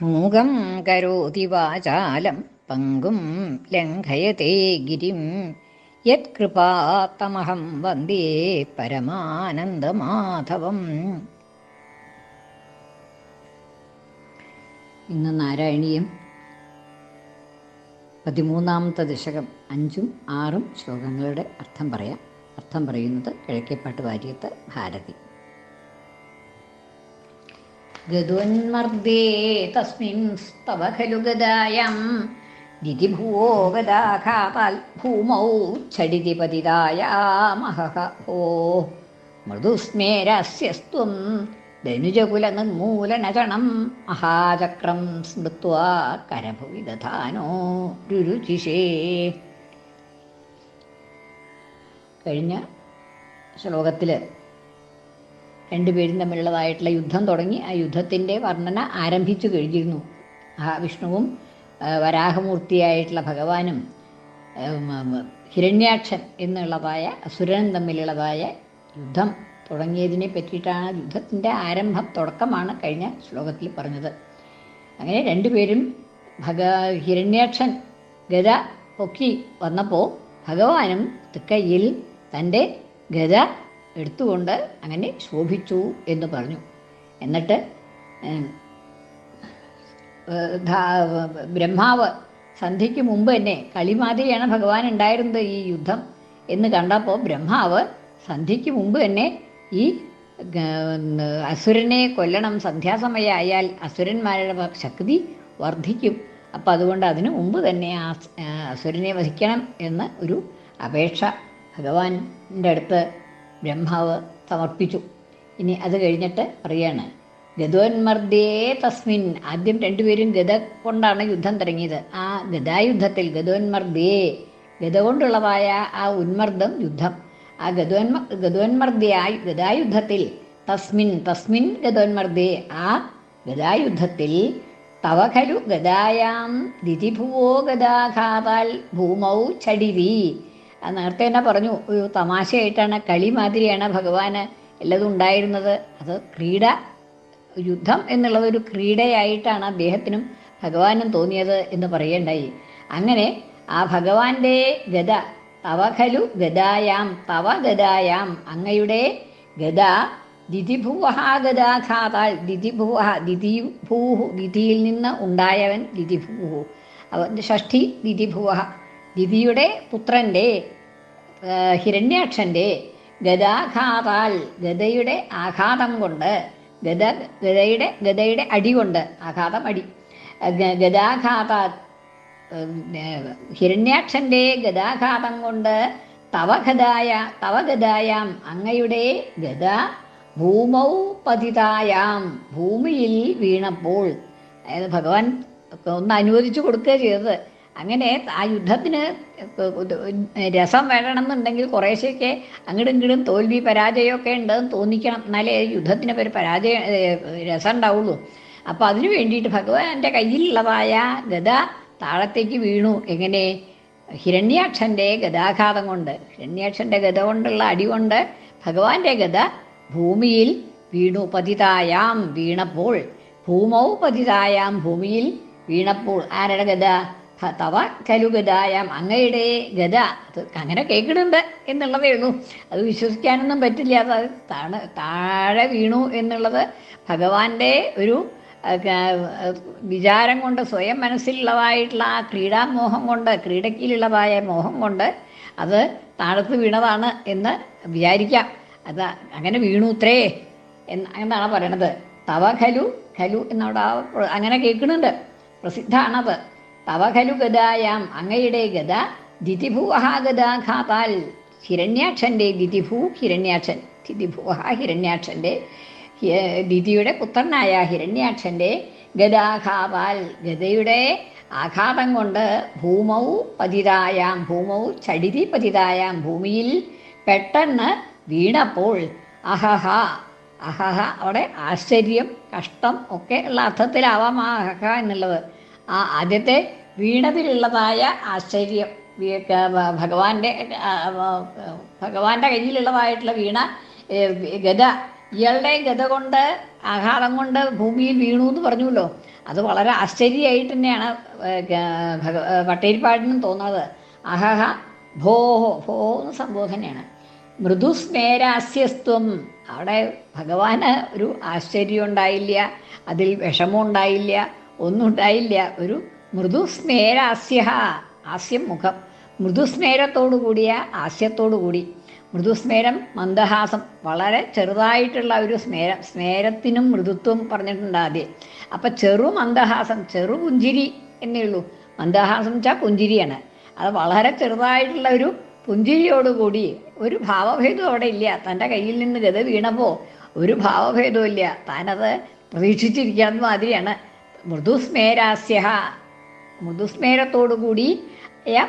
മൂകം കരോതി വാചാലം പങ്കും ലംഘയത്തെ ഗിരിം യത്കൃപാത്തമഹം വന്ദേ പരമാനന്ദമാധവം. ഇന്ന് നാരായണീയം 13ാമത്തെ ദശകം 5ഉം 6ഉം ശ്ലോകങ്ങളുടെ അർത്ഥം പറയാം. അർത്ഥം പറയുന്നത് കിഴക്കേപ്പാട്ട് വാര്യത്ത് ഭാരതി. ഗതോന്മർദ്ദേ തസ്മിൻ സ്തവ ഖലു ഗദായം ദിതിഭുവോ ഗദാഘാതാൽ ഭൂമൗ ഛടിതി പതിതായാമഹഃ ഓ മൃദുസ്മേരസ്യസ്ത്വം ധനുജകുലനിർമൂലനചണം മഹാചക്രം സ്മൃത്വാ കരഭുവി ദധാനോ രുരുചിഷേ. കഴിഞ്ഞ ശ്ലോകത്തിൽ രണ്ടുപേരും തമ്മിലുള്ളതായിട്ടുള്ള യുദ്ധം തുടങ്ങി. ആ യുദ്ധത്തിൻ്റെ വർണ്ണന ആരംഭിച്ചു കഴിഞ്ഞിരുന്നു. മഹാവിഷ്ണുവും വരാഹമൂർത്തിയായിട്ടുള്ള ഭഗവാനും ഹിരണ്യാക്ഷൻ എന്നുള്ളതായ അസുരനും തമ്മിലുള്ളതായ യുദ്ധം തുടങ്ങിയതിനെ പറ്റിയിട്ടാണ്. യുദ്ധത്തിൻ്റെ ആരംഭം, തുടക്കമാണ് കഴിഞ്ഞ ശ്ലോകത്തിൽ പറഞ്ഞത്. അങ്ങനെ രണ്ടുപേരും ഹിരണ്യാക്ഷൻ ഗദ പൊക്കി വന്നപ്പോൾ ഭഗവാനും തൃക്കൈയിൽ തൻ്റെ ഗദ എടുത്തുകൊണ്ട് അങ്ങനെ ശോഭിച്ചു എന്ന് പറഞ്ഞു. എന്നിട്ട് ബ്രഹ്മാവ് സന്ധ്യയ്ക്ക് മുമ്പ് തന്നെ കളിമാതിരിയാണ് ഭഗവാൻ ഉണ്ടായിരുന്നത് ഈ യുദ്ധം എന്ന് കണ്ടപ്പോൾ ബ്രഹ്മാവ് സന്ധ്യയ്ക്ക് മുമ്പ് തന്നെ ഈ അസുരനെ കൊല്ലണം, സന്ധ്യാസമയമായാൽ അസുരന്മാരുടെ ശക്തി വർദ്ധിക്കും, അപ്പം അതുകൊണ്ട് അതിനു മുമ്പ് തന്നെ ആ അസുരനെ വധിക്കണം എന്ന് ഒരു അപേക്ഷ ഭഗവാന്റെ അടുത്ത് ബ്രഹ്മാവ് സമർപ്പിച്ചു. ഇനി അത് കഴിഞ്ഞിട്ട് പറയാണ്, ഗതോന്മർദ്ദേ തസ്മിൻ. ആദ്യം രണ്ടുപേരും ഗദ കൊണ്ടാണ് യുദ്ധം തുടങ്ങിയത്. ആ ഗദായുദ്ധത്തിൽ ഗതോന്മർദ്ദേ, ഗദ കൊണ്ടുള്ളതായ ആ ഉന്മർദ്ദം യുദ്ധം, ആ ഗതോന്മർദ്ദയായി ഗദായുദ്ധത്തിൽ തസ്മിൻ ഗതോന്മർദ്ദേ, ആ ഗദായുദ്ധത്തിൽ തവ ഖലു ഗദായാം ദിതിഭുവോ ഗദാഘാതാൽ ഭൂമൗ ഛടിതി. അത് നേരത്തെ തന്നെ പറഞ്ഞു, ഒരു തമാശയായിട്ടാണ്, കളി മാതിരിയാണ് ഭഗവാന് എല്ലതും ഉണ്ടായിരുന്നത്. അത് ക്രീഡ, യുദ്ധം എന്നുള്ളത് ഒരു ക്രീഡയായിട്ടാണ് അദ്ദേഹത്തിനും ഭഗവാനും തോന്നിയത് എന്ന് പറയേണ്ടായി. അങ്ങനെ ആ ഭഗവാന്റെ ഗദ തവ ഖലു ഗദായാം, തവ ഗദായാം, അങ്ങയുടെ ഗദ ദിതിഭുവഹ ഗദാഘാതാൽ, ദിതിഭുവഹ ദിതിഭൂഹു, ദിതിയിൽ നിന്ന് ഉണ്ടായവൻ ദിതിഭൂഹു, അവൻ്റെ ഷഷ്ഠി ദിതിഭുവഹ, ദിതിയുടെ പുത്രൻ്റെ ഹിരണ്യാക്ഷൻ്റെ ഗദാഘാതാൽ, ഗദയുടെ ആഘാതം കൊണ്ട്, ഗദയുടെ അടി കൊണ്ട്, ആഘാതം അടി, ഗദാഘാത ഹിരണ്യാക്ഷൻ്റെ ഗദാഘാതം കൊണ്ട് തവ ഗദായാം, അങ്ങയുടെ ഗദ ഭൂമൗ പതിതായാം, ഭൂമിയിൽ വീണപ്പോൾ, അതായത് ഭഗവാൻ ഒന്ന് അനുവദിച്ചു കൊടുക്കുക ചെയ്തത്. അങ്ങനെ ആ യുദ്ധത്തിന് രസം വേണമെന്നുണ്ടെങ്കിൽ കുറേശ്ശെയൊക്കെ അങ്ങോട്ടും ഇങ്ങോട്ടും തോൽവി പരാജയമൊക്കെ ഉണ്ടെന്ന് തോന്നിക്കണം, എന്നാലേ യുദ്ധത്തിന് ഒരു രസം ഉണ്ടാവുള്ളൂ. അപ്പോൾ അതിനു വേണ്ടിയിട്ട് ഭഗവാന്റെ കയ്യിലുള്ളതായ ഗദ താഴത്തേക്ക് വീണു. എങ്ങനെ? ഹിരണ്യാക്ഷൻ്റെ ഗദാഘാതം കൊണ്ട്, ഹിരണ്യാക്ഷൻ്റെ ഗദ കൊണ്ടുള്ള അടി കൊണ്ട് ഭഗവാന്റെ ഗദ ഭൂമിയിൽ വീണു. പതിതായാം, വീണപ്പോൾ, ഭൂമൗ പതിതായാം, ഭൂമിയിൽ വീണപ്പോൾ. ആരുടെ ഗദ? തവ ഖലു ഗദായാം, അങ്ങയുടെ ഗദ. അത് അങ്ങനെ കേൾക്കുന്നുണ്ട് എന്നുള്ളതേ ഉള്ളൂ, അത് വിശ്വസിക്കാനൊന്നും പറ്റില്ല. അത് താഴെ വീണു എന്നുള്ളത് ഭഗവാന്റെ ഒരു വിചാരം കൊണ്ട്, സ്വയം മനസ്സിലുള്ളതായിട്ടുള്ള ആ ക്രീഡാമോഹം കൊണ്ട്, ക്രീഡയ്ക്കിലുള്ളതായ മോഹം കൊണ്ട് അത് താഴത്ത് വീണതാണ് എന്ന് വിചാരിക്കാം. അത് അങ്ങനെ വീണുത്രേ എന്നാണ് പറയണത്. തവ ഖലു എന്നവിടെ അങ്ങനെ കേൾക്കുന്നുണ്ട്, പ്രസിദ്ധമാണത്. തവ ഖലു ഗദായാം, അങ്ങയുടെ ഗദ ദിതിഭുവഹ ഗദാഘാതാൽ, ഹിരണ്യാക്ഷൻ്റെ ഹിരണ്യാക്ഷൻ, ദിതിഭുവഹ ഹിരണ്യാക്ഷൻ്റെ, ദിതിയുടെ പുത്രനായ ഹിരണ്യാക്ഷൻ്റെ ഗദാഘാതാൽ, ഗദയുടെ ആഘാതം കൊണ്ട് ഭൂമൗ പതിതായാം, ഭൂമൗ ഛടിതി പതിതായാം, ഭൂമിയിൽ പെട്ടെന്ന് വീണപ്പോൾ. അഹഹ, അവിടെ ആശ്ചര്യം, കഷ്ടം ഒക്കെ ഉള്ള അർത്ഥത്തിലാവാം ആ അഹഹ എന്നുള്ളത്. ആ ആദ്യത്തെ വീണതിലുള്ളതായ ആശ്ചര്യം, ഭഗവാന്റെ കയ്യിലുള്ളതായിട്ടുള്ള വീണ ഗദ, ഇയാളുടെ ഗത കൊണ്ട് ആഘാതം കൊണ്ട് ഭൂമിയിൽ വീണു എന്ന് പറഞ്ഞുല്ലോ. അത് വളരെ ആശ്ചര്യമായിട്ട് തന്നെയാണ് ഭട്ടതിരിപ്പാടിനും തോന്നുന്നത്. അഹഹ ഭോഹോ ഭോ എന്ന് സംബോധനയാണ്. മൃദുസ്മേരാസ്യസ്ത്വം, അവിടെ ഭഗവാന് ഒരു ആശ്ചര്യം ഉണ്ടായില്ല, അതിൽ വിഷമം ഉണ്ടായില്ല, ഒന്നും ഉണ്ടായില്ല. ഒരു മൃദുസ്മേരാസ്യ, ആസ്യം മുഖം, മൃദുസ്മേരത്തോടു കൂടിയ ആസ്യത്തോടു കൂടി. മൃദുസ്മേരം മന്ദഹാസം, വളരെ ചെറുതായിട്ടുള്ള ഒരു സ്മേരം. സ്മേരത്തിനും മൃദുത്വം പറഞ്ഞിട്ടുണ്ട് ആദ്യം. അപ്പം ചെറു മന്ദഹാസം, ചെറു പുഞ്ചിരി എന്നേ ഉള്ളൂ. മന്ദഹാസം വെച്ചാൽ പുഞ്ചിരിയാണ്. അത് വളരെ ചെറുതായിട്ടുള്ള ഒരു പുഞ്ചിരിയോടുകൂടി, ഒരു ഭാവഭേദവും അവിടെ ഇല്ല. തൻ്റെ കയ്യിൽ നിന്ന് ഗത വീണപ്പോൾ ഒരു ഭാവഭേദവും ഇല്ല. താനത് പ്രതീക്ഷിച്ചിരിക്കാവുന്ന മാതിരിയാണ്. മൃദുസ്മേരാസ്യ, മൃദുസ്മേരത്തോടുകൂടി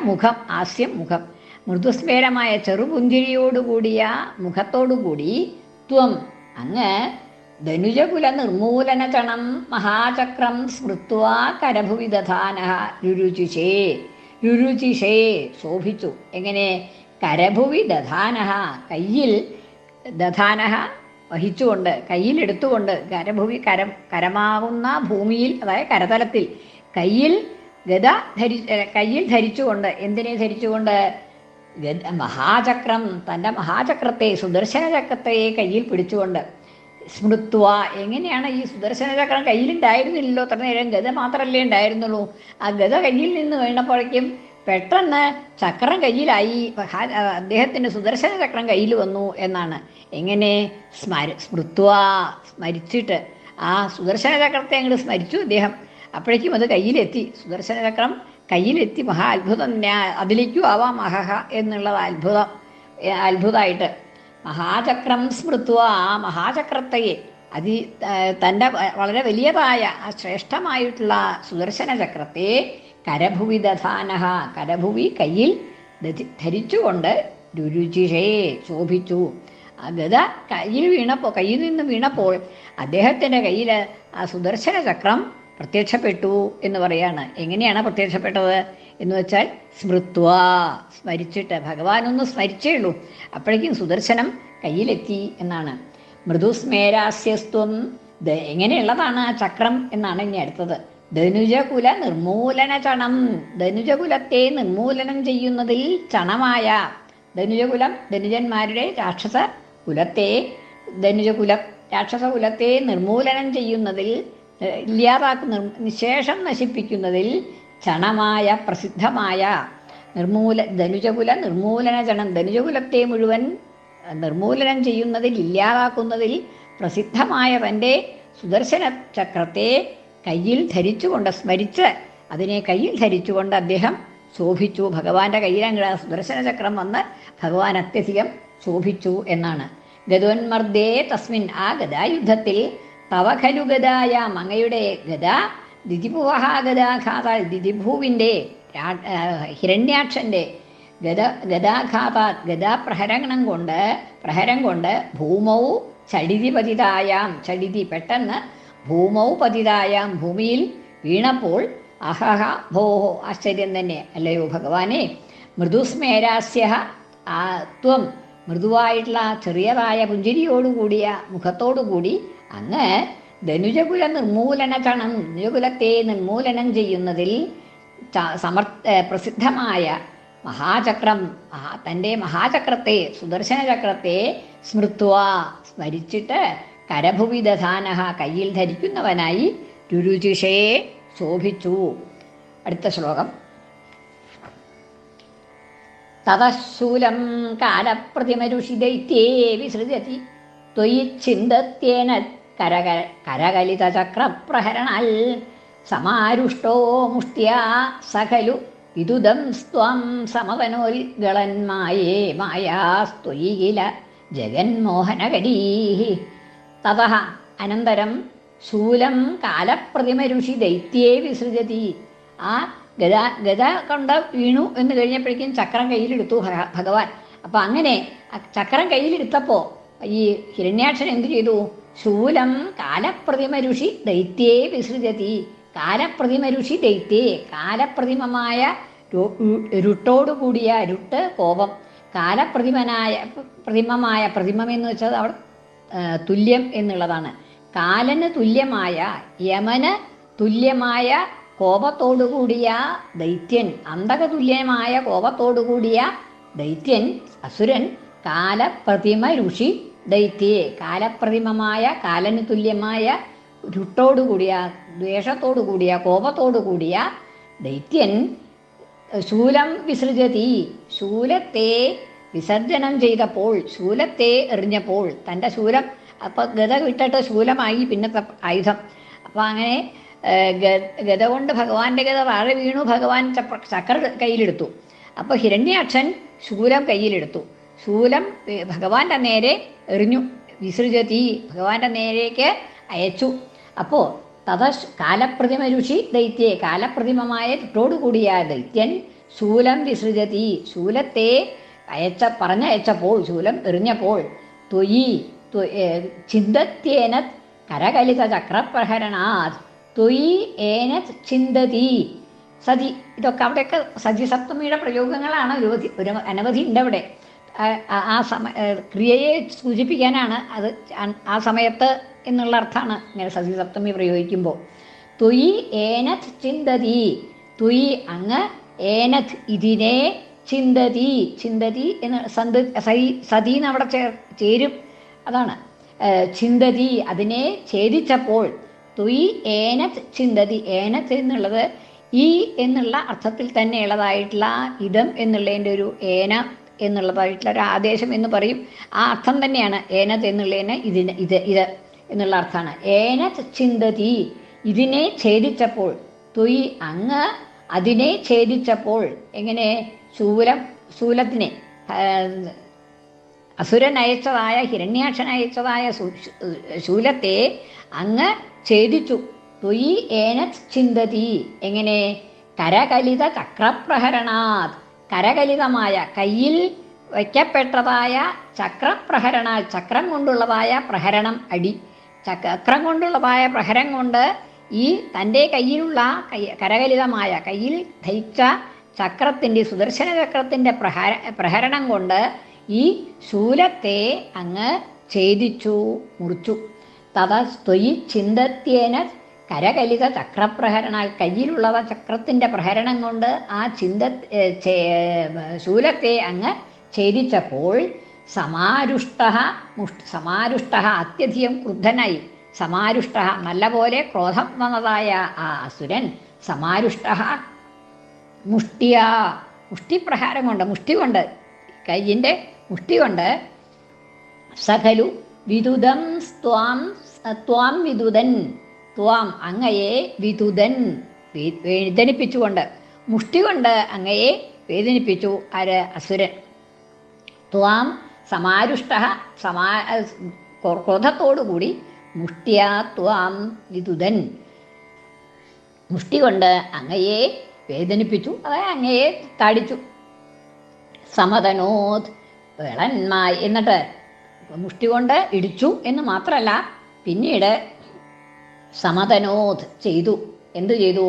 മുഖം, ആസ്യം മുഖം, മൃദുസ്മേരമായ ചെറുപുഞ്ചിരിയോടുകൂടിയ മുഖത്തോടുകൂടി ത്വം അങ്ങ് ധനുജകുല നിർമൂലന ചണം മഹാചക്രം സ്മൃത്വാ കരഭുവി ദധാന രുരുചിഷേ, രുരുചിഷേ ശോഭിച്ചു. എങ്ങനെ? കരഭുവി ദധാന, കയ്യിൽ ദധാന വഹിച്ചുകൊണ്ട്, കയ്യിലെടുത്തുകൊണ്ട്, കരഭുവി കരമാകുന്ന ഭൂമിയിൽ, അതായത് കരതലത്തിൽ കയ്യിൽ ഗദ കയ്യിൽ ധരിച്ചുകൊണ്ട്. എന്തിനെ ധരിച്ചുകൊണ്ട്? മഹാചക്രം, തൻ്റെ മഹാചക്രത്തെ, സുദർശന ചക്രത്തെ കയ്യിൽ പിടിച്ചുകൊണ്ട്. സ്മൃത്വ, എങ്ങനെയാണ് ഈ സുദർശന ചക്രം കയ്യിലുണ്ടായിരുന്നില്ലല്ലോ അത്ര നേരം, ഗത മാത്രമല്ലേ ഉണ്ടായിരുന്നുള്ളൂ. ആ ഗത കയ്യിൽ നിന്ന് വീണപ്പോഴേക്കും പെട്ടെന്ന് ചക്രം കയ്യിലായി, അദ്ദേഹത്തിൻ്റെ സുദർശന ചക്രം കയ്യിൽ വന്നു എന്നാണ്. എങ്ങനെ? സ്മൃത്വ, സ്മരിച്ചിട്ട്, ആ സുദർശന ചക്രത്തെ അങ്ങോട്ട് സ്മരിച്ചു അദ്ദേഹം. അപ്പോഴേക്കും അത് കയ്യിലെത്തി, സുദർശന ചക്രം കയ്യിലെത്തി. മഹാ അത്ഭുതം. അതിലേക്കും ആവാം അഹഹ എന്നുള്ളത് അത്ഭുതമായിട്ട്. മഹാചക്രം സ്മൃത്വ, ആ മഹാചക്രത്തെ, തൻ്റെ വളരെ വലിയതായ ആ ശ്രേഷ്ഠമായിട്ടുള്ള സുദർശന ചക്രത്തെ കരഭുവി ദധാന, കരഭുവി കയ്യിൽ ധരിച്ചുകൊണ്ട് രുരുചിഷേ ശോഭിച്ചു. ആ ഗത കയ്യിൽ നിന്ന് വീണപ്പോൾ അദ്ദേഹത്തിൻ്റെ കയ്യിൽ ആ സുദർശന ചക്രം പ്രത്യക്ഷപ്പെട്ടു എന്ന് പറയാണ്. എങ്ങനെയാണ് പ്രത്യക്ഷപ്പെട്ടത് എന്ന് വെച്ചാൽ സ്മൃത്വ, സ്മരിച്ചിട്ട്, ഭഗവാനൊന്ന് സ്മരിച്ചേ ഉള്ളൂ, അപ്പോഴേക്കും സുദർശനം കയ്യിലെത്തി എന്നാണ്. മൃദുസ്മേരാസ്യസ്ത്വം, എങ്ങനെയുള്ളതാണ് ആ ചക്രം എന്നാണ് ഇനി അടുത്തത്. ധനുജകുല നിർമൂലന ചണം, ധനുജകുലത്തെ നിർമൂലനം ചെയ്യുന്നതിൽ ചണമായ, ധനുജകുലം ധനുജന്മാരുടെ രാക്ഷസ കുലത്തെ, രാക്ഷസകുലത്തെ നിർമൂലനം ചെയ്യുന്നതിൽ, ഇല്ലാതാക്കുന്ന, നിശേഷം നശിപ്പിക്കുന്നതിൽ ചണമായ, പ്രസിദ്ധമായ, ധനുജകുല നിർമൂലന ചണം, ധനുജകുലത്തെ മുഴുവൻ നിർമൂലനം ചെയ്യുന്നതിൽ, ഇല്ലാതാക്കുന്നതിൽ പ്രസിദ്ധമായ തൻ്റെ സുദർശന ചക്രത്തെ കയ്യിൽ ധരിച്ചുകൊണ്ട്, സ്മരിച്ച് അതിനെ കയ്യിൽ ധരിച്ചുകൊണ്ട് അദ്ദേഹം ശോഭിച്ചു. ഭഗവാന്റെ കയ്യിലങ്ങ് സുദർശന ചക്രം വന്ന് ഭഗവാൻ അത്യധികം ശോഭിച്ചു എന്നാണ്. ഗതോന്മർദ്ദേ തസ്മിൻ, ആ ഗദായുദ്ധത്തിൽ, തവ ഖലു ഗദായാം, അങ്ങയുടെ ഗദ, ദിതിഭുവഹ ഗദാഘാത, ദിതിഭുവിൻ്റെ ഹിരണ്യാക്ഷൻ്റെ ഗദാഘാത, ഗദാപ്രഹരണം കൊണ്ട് ഭൂമൗ ചടിതി പതിതായാം, ചടിതി പെട്ടെന്ന്, ഭൂമൗ പതിതായാം, ഭൂമിയിൽ വീണപ്പോൾ, അഹഹ ഭോഹോ, ആശ്ചര്യം തന്നെ അല്ലയോ ഭഗവാനെ. മൃദുസ്മേരാസ്യ, ആ ത്വം, മൃദുവായിട്ടുള്ള ചെറിയതായ പുഞ്ചിരിയോടുകൂടിയ മുഖത്തോടുകൂടി അങ്ങ് ധനുജകുല നിർമൂലന ചണം, ധനുജകുലത്തെ നിർമൂലനം ചെയ്യുന്നതിൽ പ്രസിദ്ധമായ മഹാചക്രം, തൻ്റെ മഹാചക്രത്തെ, സുദർശന ചക്രത്തെ സ്മൃത്വ, സ്മരിച്ചിട്ട് കരഭുവി ദധാന, കയ്യിൽ ധരിക്കുന്നവനായി രുരുചിഷേ ശോഭിച്ചു. അടുത്ത ശ്ലോകം. തതശൂലം കാലപ്രതിമരുഷി ദൈത്യേ വിസൃജതി ത്വയി ഛിന്ദത്യേന കരകലിതചക്രപ്രഹരണാൽ സമാരുഷ്ടോ മുഷ്ട്യാ സഖലു വിദുദം സ്ത്വം സമവനോൽഗളന്മായേ മായാസ്ത്വയി കില ജഗന്മോഹനകരീഃ. തതഃ, അനന്തരം, ശൂലം കാലപ്രതിമരുഷി ദൈത്യേ വിസൃജതി, ആ ഗദ കൊണ്ട് വീണു എന്ന് കഴിഞ്ഞപ്പോഴേക്കും ചക്രം കയ്യിലെടുത്തു ഭഗവാൻ. അപ്പം അങ്ങനെ ചക്രം കയ്യിലെടുത്തപ്പോൾ ഈ ഹിരണ്യാക്ഷൻ എന്തു ചെയ്തു? ശൂലം കാലപ്രതിമരുഷി ദൈത്യേ വിസൃജതി, കാലപ്രതിമരുഷി ദൈത്യേ, കാലപ്രതിമമായ രുട്ടോടുകൂടിയ, രുട്ട് കോപം, പ്രതിമമായ, പ്രതിമമെന്ന് വെച്ചാൽ അവിടെ തുല്യം എന്നുള്ളതാണ്. കാലന് തുല്യമായ, യമന് തുല്യമായ കോപത്തോടുകൂടിയ ദൈത്യൻ, അന്തകതുല്യമായ കോപത്തോടുകൂടിയ ദൈത്യൻ അസുരൻ കാലപ്രതിമ ഋഷി ദൈത്യേ, കാലപ്രതിമമായ കാലന് തുല്യമായ രുട്ടോടുകൂടിയ ദ്വേഷത്തോടുകൂടിയ കോപത്തോടുകൂടിയ ദൈത്യൻ ശൂലം വിസൃജതി, ശൂലത്തെ വിസർജനം ചെയ്തപ്പോൾ, ശൂലത്തെ എറിഞ്ഞപ്പോൾ, തൻ്റെ ശൂലം അപ്പം ഗത വിട്ടിട്ട് ശൂലമായി പിന്നത്തെ ആയുധം. അപ്പം അങ്ങനെ ഗത കൊണ്ട് ഭഗവാന്റെ ഗത താഴെ വീണു, ഭഗവാൻ ചക്ര കയ്യിലെടുത്തു. അപ്പോൾ ഹിരണ്യാക്ഷൻ ശൂലം കയ്യിലെടുത്തു, ശൂലം ഭഗവാന്റെ നേരെ എറിഞ്ഞു. വിസൃജതി, ഭഗവാന്റെ നേരേക്ക് അയച്ചു. അപ്പോൾ കാലപ്രതിമ ഋഷി ദൈത്യേ, കാലപ്രതിമമായ തൊട്ടുകൂടിയ ദൈത്യൻ ശൂലം വിസൃജതി, ശൂലത്തെ പറഞ്ഞയച്ചപ്പോൾ, ശൂലം എറിഞ്ഞപ്പോൾ, ത്വയി ചിന്തത്യേന കരകലിത ചക്രപ്രഹരണാത്, ത്വയി ഏനത് ചിന്തതി സതി. ഇതൊക്കെ അവിടെയൊക്കെ സതി സപ്തമിയുടെ പ്രയോഗങ്ങളാണ്, അനവധി ഉണ്ട് അവിടെ. ആ ക്രിയയെ സൂചിപ്പിക്കാനാണ് അത്, ആ സമയത്ത് എന്നുള്ള അർത്ഥമാണ് ഇങ്ങനെ സതി സപ്തമി പ്രയോഗിക്കുമ്പോൾ. ത്വയി ഏനത് ചിന്തതി, ത്വയി അങ്ങ്, ഏനത് ഇതിനെ, ചിന്തതി, ചിന്തതി എന്ന് സതി എന്ന് അവിടെ ചേരും, അതാണ് ചിന്തതി, അതിനെ ഛേദിച്ചപ്പോൾ. ത്വയി ഏനത് ചിന്തതി, ഏനത് എന്നുള്ളത് ഈ എന്നുള്ള അർത്ഥത്തിൽ തന്നെയുള്ളതായിട്ടുള്ള ഇതം എന്നുള്ളതിൻ്റെ ഒരു ഏന എന്നുള്ളതായിട്ടുള്ള ഒരു ആദേശം എന്ന് പറയും. ആ അർത്ഥം തന്നെയാണ് ഏനത് എന്നുള്ളതിന് ഇത് എന്നുള്ള അർത്ഥമാണ്. ഏനത് ചിന്തതി, ഇതിനെ ഛേദിച്ചപ്പോൾ. ത്വയി അങ്ങ് അതിനെ ഛേദിച്ചപ്പോൾ. എങ്ങനെ? ശൂലത്തിനെ അസുരൻ അയച്ചതായ, ഹിരണ്യാക്ഷൻ അയച്ചതായ ശൂലത്തെ അങ്ങ് ഛേദിച്ചു. ത്വയി ഏനത് ചിന്തതി, എങ്ങനെ? കരകലിത ചക്രപ്രഹരണാത്, കരകലിതമായ കയ്യിൽ വയ്ക്കപ്പെട്ടതായ ചക്രപ്രഹരണാൽ, ചക്രം കൊണ്ടുള്ളതായ പ്രഹരണം, അടി. ചക്രം കൊണ്ടുള്ളതായ പ്രഹരം കൊണ്ട് ഈ തൻ്റെ കയ്യിലുള്ള കരകലിതമായ കയ്യിൽ ധരിച്ച ചക്രത്തിൻ്റെ, സുദർശന ചക്രത്തിൻ്റെ പ്രഹരണം കൊണ്ട് ഈ ശൂലത്തെ അങ്ങ് ഛേദിച്ചു, മുറിച്ചു. തതസ്ത്വയി ചിന്തത്യേന കരകലിത ചക്രപ്രഹരണാൽ, കയ്യിലുള്ള ചക്രത്തിൻ്റെ പ്രഹരണം കൊണ്ട് ആ ശൂലത്തെ അങ്ങ് ഛേദിച്ചപ്പോൾ, സമാരുഷ്ട അത്യധികം ക്രുദ്ധനായി, സമാരുഷ്ട നല്ലപോലെ ക്രോധം വന്നതായ ആ അസുരൻ, സമാരുഷ്ട മുഷ്ടിപ്രഹാരം കൊണ്ട്, മുഷ്ടി കൊണ്ട്, കയ്യിൻ്റെ മുഷ്ടി കൊണ്ട്, സഖലു വിദുദം ത്വാം വിദുദൻ, ത്വാം അങ്ങയെ, വിദുദൻ വേദനിപ്പിച്ചുകൊണ്ട്, മുഷ്ടി കൊണ്ട് അങ്ങയെ വേദനിപ്പിച്ചു. ആര്? അസുരൻ. ത്വാം സമാരുഷ്ട, ക്രോധത്തോടുകൂടി, മുഷ്ടിയാ ത്വാം വിദുദൻ, മുഷ്ടി കൊണ്ട് അങ്ങയെ വേദനിപ്പിച്ചു, അതായത് അങ്ങയെ താടിച്ചു. സമതനോത് വെളന്മായി, എന്നിട്ട് മുഷ്ടി കൊണ്ട് ഇടിച്ചു എന്ന് മാത്രമല്ല, പിന്നീട് സമതനോത് ചെയ്തു. എന്തു ചെയ്തു?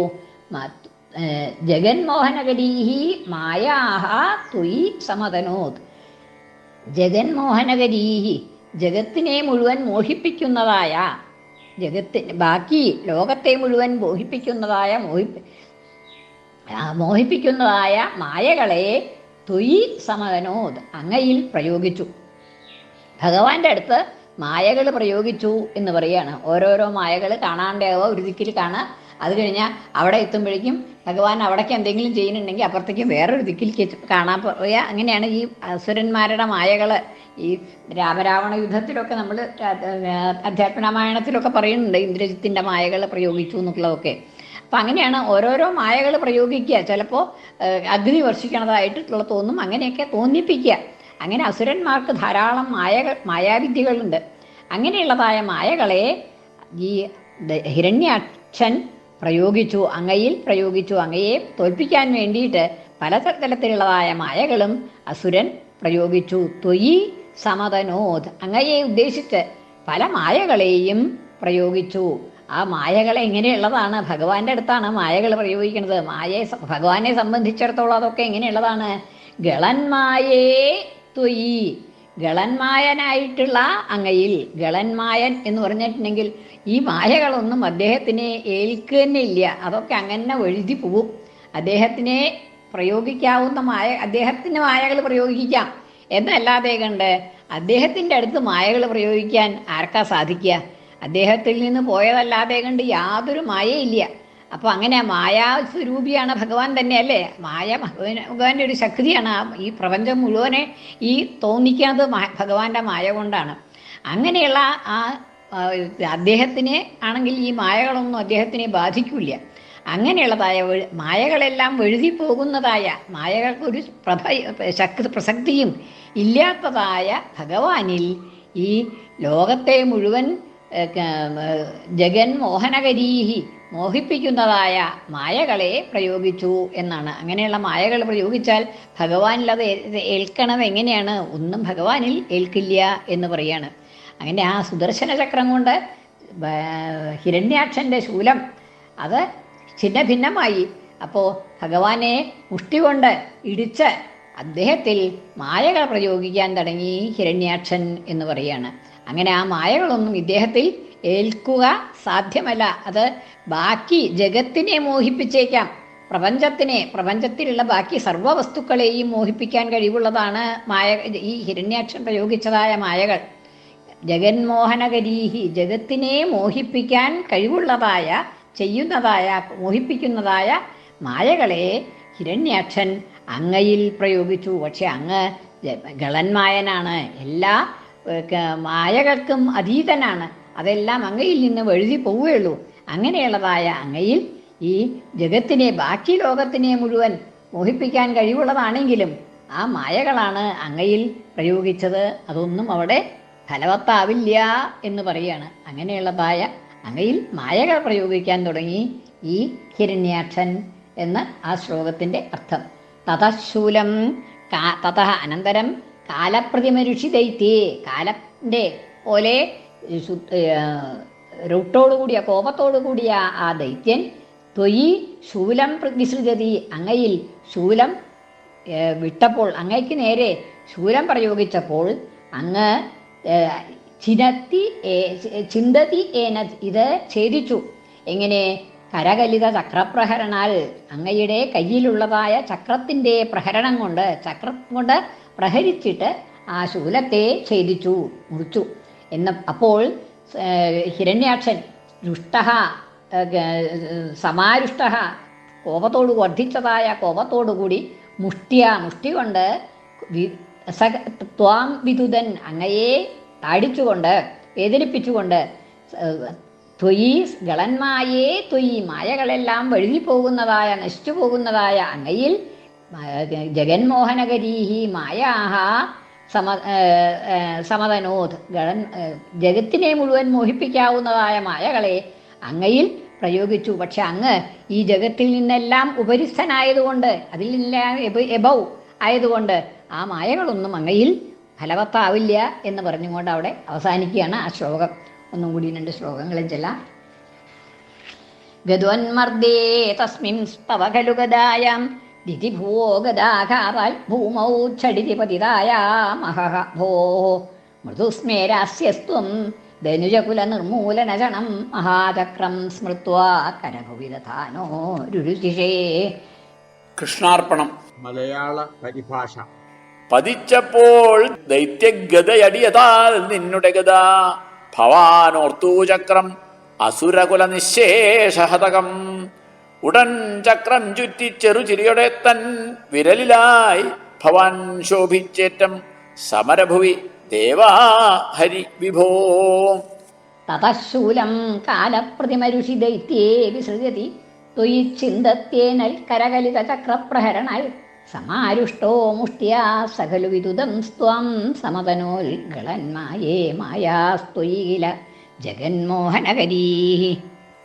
ജഗന്മോഹനഗരീഹി മായാഹ ത്വയി സമതനോത്, ജഗന്മോഹനഗരീഹി ജഗത്തിനെ മുഴുവൻ മോഹിപ്പിക്കുന്നതായ, ബാക്കി ലോകത്തെ മുഴുവൻ മോഹിപ്പിക്കുന്നതായ മായകളെ ത്വയി സമതനോത് അങ്ങയിൽ പ്രയോഗിച്ചു. ഭഗവാന്റെ അടുത്ത് മായകൾ പ്രയോഗിച്ചു എന്ന് പറയുകയാണ്. ഓരോരോ മായകൾ കാണാണ്ടാവുക, ഒരു ദിക്കിൽ കാണുക, അത് കഴിഞ്ഞാൽ അവിടെ എത്തുമ്പോഴേക്കും ഭഗവാൻ അവിടേക്ക് എന്തെങ്കിലും ചെയ്യുന്നുണ്ടെങ്കിൽ അപ്പുറത്തേക്ക് വേറൊരു ദിക്കിലേക്ക് കാണാൻ പറയുക. അങ്ങനെയാണ് ഈ അസുരന്മാരുടെ മായകൾ. ഈ രാമരാവണ യുദ്ധത്തിലൊക്കെ നമ്മൾ അധ്യാത്മരാമായണത്തിലൊക്കെ പറയുന്നുണ്ട്, ഇന്ദ്രജിത്തിൻ്റെ മായകൾ പ്രയോഗിച്ചു എന്നുള്ളതൊക്കെ. അപ്പം അങ്ങനെയാണ് ഓരോരോ മായകൾ പ്രയോഗിക്കുക. ചിലപ്പോൾ അഗ്നി വർഷിക്കണതായിട്ടുള്ള തോന്നും, അങ്ങനെയൊക്കെ തോന്നിപ്പിക്കുക. അങ്ങനെ അസുരന്മാർക്ക് ധാരാളം മായാവിദ്യകളുണ്ട്. അങ്ങനെയുള്ളതായ മായകളെ ഈ ഹിരണ്യാക്ഷൻ പ്രയോഗിച്ചു, അങ്ങയെ തോൽപ്പിക്കാൻ വേണ്ടിയിട്ട് പല തരത്തിലുള്ളതായ മായകളും അസുരൻ പ്രയോഗിച്ചു. ത്വയി സമതനോത്, അങ്ങയെ ഉദ്ദേശിച്ച് പല മായകളെയും പ്രയോഗിച്ചു. ആ മായകൾ എങ്ങനെയുള്ളതാണ്? ഭഗവാന്റെ അടുത്താണ് മായകൾ പ്രയോഗിക്കുന്നത്. ഭഗവാനെ സംബന്ധിച്ചിടത്തോളം അതൊക്കെ എങ്ങനെയുള്ളതാണ്? ഗളന്മായേ ത്വയി, ഗളന്മായനായിട്ടുള്ള അങ്ങയിൽ, ഗളന്മായൻ എന്ന് പറഞ്ഞിട്ടുണ്ടെങ്കിൽ ഈ മായകളൊന്നും അദ്ദേഹത്തിനെ ഏൽക്കുന്നില്ല, അതൊക്കെ അങ്ങനെ എഴുതി പോവും. അദ്ദേഹത്തിനെ പ്രയോഗിക്കാവുന്ന അദ്ദേഹത്തിന് മായകൾ പ്രയോഗിക്കാം എന്നല്ലാതെ കണ്ട് അദ്ദേഹത്തിൻ്റെ അടുത്ത് മായകൾ പ്രയോഗിക്കാൻ ആർക്കാ സാധിക്കുക? അദ്ദേഹത്തിൽ നിന്ന് പോയതല്ലാതെ കണ്ട് യാതൊരു മായയില്ല. അപ്പോൾ അങ്ങനെ മായാസ്വരൂപിയാണ് ഭഗവാൻ തന്നെയല്ലേ? ഭഗവാന്റെ ഒരു ശക്തിയാണ്. ഈ പ്രപഞ്ചം മുഴുവനെ ഈ തോന്നിക്കുന്നത് ഭഗവാന്റെ മായ കൊണ്ടാണ്. അങ്ങനെയുള്ള അദ്ദേഹത്തിന് ആണെങ്കിൽ ഈ മായകളൊന്നും അദ്ദേഹത്തിനെ ബാധിക്കില്ല. അങ്ങനെയുള്ളതായ മായകളെല്ലാം എഴുതി പോകുന്നതായ, മായകൾക്കൊരു പ്രസക്തിയും ഇല്ലാത്തതായ ഭഗവാനിൽ ഈ ലോകത്തെ മുഴുവൻ ജഗൻ മോഹനകരീഹി മോഹിപ്പിക്കുന്നതായ മായകളെ പ്രയോഗിച്ചു എന്നാണ്. അങ്ങനെയുള്ള മായകൾ പ്രയോഗിച്ചാൽ ഭഗവാനിൽ അത് ഏൽക്കണത് എങ്ങനെയാണ്? ഒന്നും ഭഗവാനിൽ ഏൽക്കില്ല എന്ന് പറയാണ്. അങ്ങനെ ആ സുദർശന ചക്രം കൊണ്ട് ഹിരണ്യാക്ഷൻ്റെ ശൂലം അത് ഛിന്ന ഭിന്നമായി. അപ്പോൾ ഭഗവാനെ മുഷ്ടി കൊണ്ട് ഇടിച്ച് അദ്ദേഹത്തിൽ മായകൾ പ്രയോഗിക്കാൻ തുടങ്ങി ഹിരണ്യാക്ഷൻ എന്ന് പറയാണ്. അങ്ങനെ ആ മായകളൊന്നും ഇദ്ദേഹത്തിൽ ഏൽക്കുക സാധ്യമല്ല. അത് ബാക്കി ജഗത്തിനെ മോഹിപ്പിച്ചേക്കാം, പ്രപഞ്ചത്തിലുള്ള ബാക്കി സർവ്വവസ്തുക്കളെയും മോഹിപ്പിക്കാൻ കഴിവുള്ളതാണ് ഈ ഹിരണ്യാക്ഷൻ പ്രയോഗിച്ചതായ മായകൾ. ജഗന്മോഹനകരീഹി, ജഗത്തിനെ മോഹിപ്പിക്കാൻ കഴിവുള്ളതായ, മോഹിപ്പിക്കുന്നതായ മായകളെ ഹിരണ്യാക്ഷൻ അങ്ങയിൽ പ്രയോഗിച്ചു. പക്ഷെ അങ്ങ് ഗളന്മായനാണ്, എല്ലാ മായകൾക്കും അതീതനാണ്. അതെല്ലാം അങ്ങയിൽ നിന്ന് എഴുതി പോവുകയുള്ളൂ. അങ്ങനെയുള്ളതായ അങ്ങയിൽ ഈ ജഗത്തിനെ, ബാക്കി ലോകത്തിനെ മുഴുവൻ മോഹിപ്പിക്കാൻ കഴിവുള്ളതാണെങ്കിലും ആ മായകളാണ് അങ്ങയിൽ പ്രയോഗിച്ചത്. അതൊന്നും അവിടെ ഫലവത്താവില്ല എന്ന് പറയുകയാണ്. അങ്ങനെയുള്ളതായ അങ്ങയിൽ മായകൾ പ്രയോഗിക്കാൻ തുടങ്ങി ഈ ഹിരണ്യാക്ഷൻ എന്ന് ആ ശ്ലോകത്തിൻ്റെ അർത്ഥം. തതശൂലം അനന്തരം കാലപ്രതിമരുഷി ദൈത്യേ, കാലൻ്റെ പോലെ റുട്ടോടുകൂടിയ, കോപത്തോടുകൂടിയ ആ ദൈത്യൻ ത്വയി ശൂലം വിസൃജതി, അങ്ങയിൽ ശൂലം വിട്ടപ്പോൾ, അങ്ങയ്ക്ക് നേരെ ശൂലം പ്രയോഗിച്ചപ്പോൾ അങ്ങ് ചിന്തതി ഏന, ഇത് ഛേദിച്ചു. എങ്ങനെ? കരകലിത ചക്രപ്രഹരണാൽ, അങ്ങയുടെ കയ്യിലുള്ളതായ ചക്രത്തിൻ്റെ പ്രഹരണം കൊണ്ട്, ചക്രം കൊണ്ട് പ്രഹരിച്ചിട്ട് ആ ശൂലത്തെ ഛേദിച്ചു, മുറിച്ചു. അപ്പോൾ ഹിരണ്യാക്ഷൻ സമാരുഷ്ട, കോപത്തോട് വർദ്ധിച്ചതായ കോപത്തോടുകൂടി മുഷ്ടി കൊണ്ട് ത്വാം വിദുതൻ, അങ്ങയെ താടിച്ചുകൊണ്ട്, വേദനിപ്പിച്ചുകൊണ്ട്, ത്വയി ഗളന്മായേ ത്വയി, മായകളെല്ലാം വഴുതി പോകുന്നതായ, നശിച്ചു പോകുന്നതായ അങ്ങയിൽ ജഗന്മോഹനകരീഹി മായാഹ സമതനോത്, ജഗത്തിനെ മുഴുവൻ മോഹിപ്പിക്കാവുന്നതായ മായകളെ അങ്ങയിൽ പ്രയോഗിച്ചു. പക്ഷെ അങ്ങ് ഈ ജഗത്തിൽ നിന്നെല്ലാം ഉപരിസ്ഥനായതുകൊണ്ട്, അതിൽ നിന്നെല്ലാം എബൗ ആയതുകൊണ്ട് ആ മായകളൊന്നും അങ്ങയിൽ ഫലവത്താവില്ല എന്ന് പറഞ്ഞുകൊണ്ട് അവിടെ അവസാനിക്കുകയാണ് ആ ശ്ലോകം. ഒന്നും കൂടി 2 ശ്ലോകങ്ങളും ചെല്ലാം. ഗദ്വന്മർദ്ദേ തസ്മിൻ സ്തവ ഖലു ഗദായാം ദിതിഭുവോ ഗദാഘാതാൽ ഭൂമൗ ഛടിതി പതിതായാമഹ ഭോ മൃദുസ്മേരാസ്യസ്ത്വം ധനുജകുല നിർമൂലനചണം മഹാചക്രം സ്മൃത്വാ കരഭുവിദധാനോ രുരുചിഷേ. കൃഷ്ണാർപ്പണം. മലയാള പരിഭാഷ. പതിച്ചപ്പോൾ ദൈത്യഗതയടിയതാൽ നിന്നുടെ ഗത, ഭവാനോർത്തു ചക്രം അസുരകുല നിശേഷഹതകം. ഉടൻ ചക്രം ചുറ്റി ചെറുചിരിയുടെ തൻ വിരലിലായി ഭവാൻ ശോഭിച്ചേറ്റം സമരഭുവി ദേവാ ഹരി വിഭോ. തതശൂലം കാലപ്രതിമരുഷി ദൈത്യേ വിസൃജതി ത്വയി ചിന്തത്യേനൽ കരകലിത ചക്രപ്രഹരണാൽ സമാരുഷ്ടോ മുഷ്ട്യാ സകലു വിദുദം സ്ത്വം സമതനോൽ ഗളന്മായേ മായാസ്ത്വയി കില ജഗന്മോഹനകരീ.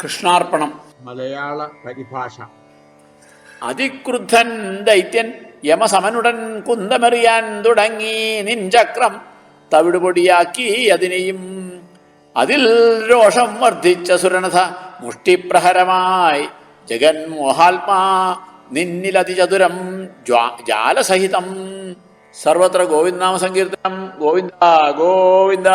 കൃഷ്ണാർപ്പണം. മലയാള പരിഭാഷ. അതിക്രുദ്ധൻ ദൈത്യൻ യമസമനുടൻ കുന്തമെറിയാൻ തുടങ്ങി. നിൻ ചക്രം തവിടുപൊടിയാക്കി അതിനെയും. അതിൽ രോഷം വർദ്ധിച്ച സുരനഥ മുഷ്ടിപ്രഹരമായി ജഗന്മോഹാത്മാ നിന്നിലതിചതുരം ജാലസഹിതം. സർവത്ര ഗോവിന്ദനാമ സങ്കീർത്തനം. ഗോവിന്ദ ഗോവിന്ദ.